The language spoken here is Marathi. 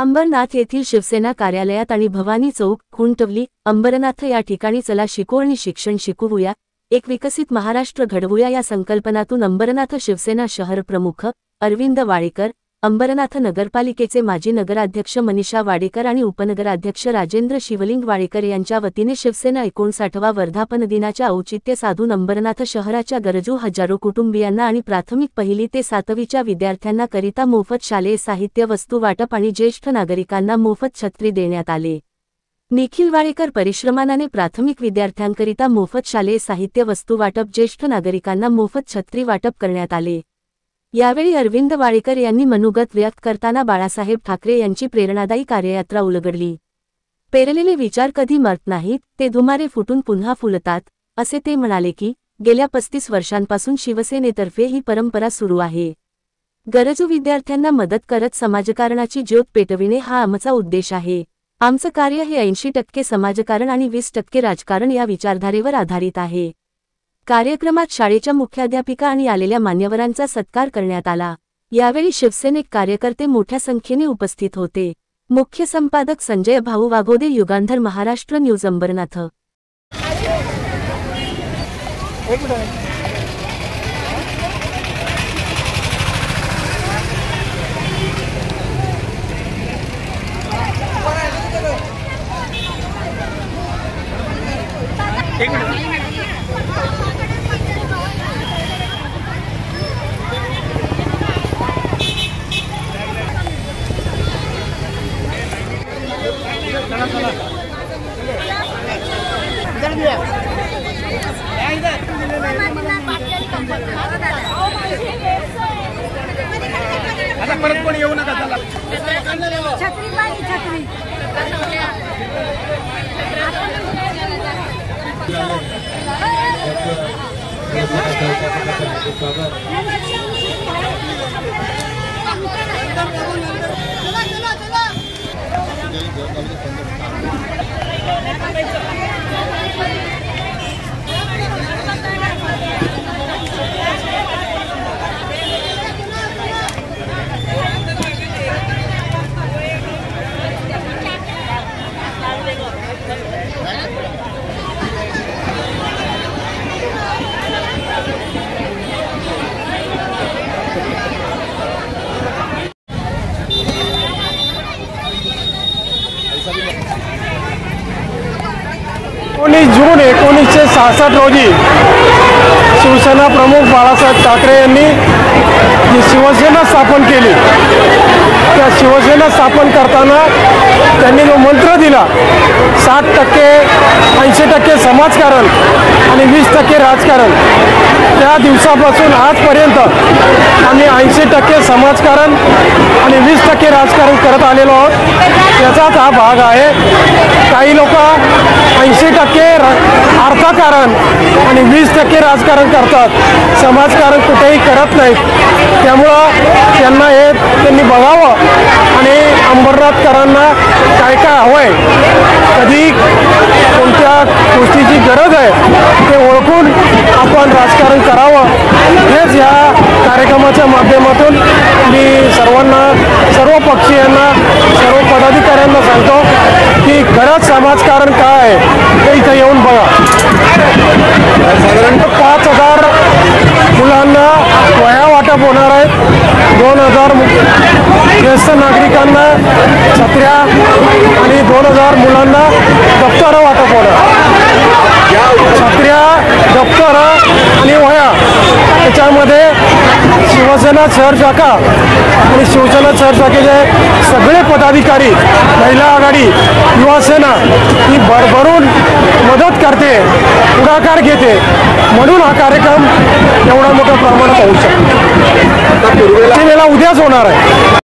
अंबरनाथ येथील शिवसेना कार्यालयात आणि भवानी चौक, खुंटवली, अंबरनाथ या ठिकाणी चला शिकू आणि शिक्षण शिकवूया, एक विकसित महाराष्ट्र घडवूया या संकल्पनातून अंबरनाथ शिवसेना शहर प्रमुख अरविंद वाडेकर, अंबरनाथ नगरपालिकेचे माजी नगराध्यक्ष मनीषा वाडेकर आणि उपनगराध्यक्ष राजेंद्र शिवलिंग वाडेकर यांच्या वतीने शिवसेना 59वा वर्धापन दिनाच्या औचित्य साधून अंबरनाथ शहराच्या गरजू हजारो कुटुंबियांना आणि प्राथमिक 1ली ते 7वीच्या विद्यार्थ्यांना करिता मोफत शालेय साहित्य वस्तू वाटप आणि ज्येष्ठ नागरिकांना मोफत छत्री देण्यात आले। निखिल वाडेकर परिश्रमाने प्राथमिक विद्यार्थ्यांकरिता मोफत शालेय साहित्य वस्तू वाटप, ज्येष्ठ नागरिकांना मोफत छत्री वाटप करण्यात आले। यावेळी अरविंद वाडेकर यांनी मनोगत व्यक्त करताना बाळासाहेब ठाकरे यांची प्रेरणादायी कार्ययात्रा उलगडली। पेरलेले विचार कधी मरत नाहीत, ते धुमारे फुटून पुन्हा फुलतात, असे ते म्हणाले की गेल्या 35 वर्षांपासून शिवसेनेतर्फे ही परंपरा सुरू आहे। गरजू विद्यार्थ्यांना मदत करत समाजकारणाची ज्योत पेटविणे हा आमचा उद्देश आहे। आमचं कार्य हे 80% समाजकारण आणि 20% राजकारण या विचारधारेवर आधारित आहे। कार्यक्रमात शाळेच्या मुख्याध्यापिका आणि आलेल्या मान्यवरांचा सत्कार करण्यात आला। यावेळी शिवसेनेक कार्यकर्ते मोठ्या संख्येने उपस्थित होते। मुख्य संपादक संजय भाऊ वाघोदे, युगांधर, महाराष्ट्र न्यूज, अंबरनाथ। आता परत कोणी येऊ नका, चला छत्री पाहिजे, छत्री जून 1966 रोजी शिवसेना प्रमुख बाळासाहेब ठाकरे यांनी जी शिवसेना स्थापन केली, त्या शिवसेना स्थापन करताना त्यांनी जो मंत्र दिला, 60%, 80% समाजकारण आणि 20% राजकारण, त्या दिवसापासून आजपर्यंत आम्ही 80% समाजकारण आणि 20% राजकारण करत आलेलो आहोत। त्याचाच हा भाग आहे। काही लोक 80% अर्थकारण आणि 20% राजकारण करतात, समाजकारण कुठेही करत नाहीत। त्यामुळं त्यांनी बघावं आणि अंबरनाथकरांना काय काय हवंय, कधी कोणत्या गोष्टीची गरज आहे ते ओळखून आपण राजकारण करावं, हेच या कार्यक्रमाच्या माध्यमातून मी सर्वांना, सर्व पक्षीयांना, सर्व पदाधिकाऱ्यांना सांगतो की खरंच समाजकारण काय आहे ते इथं येऊन बघा। साधारण 5000 मुलांना वह्या वाटप होणार आहेत, 2000 ज्येष्ठ नागरिकांना छत्र्या आणि 2000 मुलांना दप्तर वाटप होणार। छत्र्या, दप्तर आणि वह्या, त्याच्यामध्ये शिवसेना शहर शाखा आणि शिवसेना शहर शाखेचे सगळे पदाधिकारी, महिला आघाडी, युवा सेना ही भरभरून मदत करते, पुढाकार घेते, म्हणून हा कार्यक्रम एवढा मोठ्या प्रमाणात होऊ शकतो। उद्याच होणार आहे।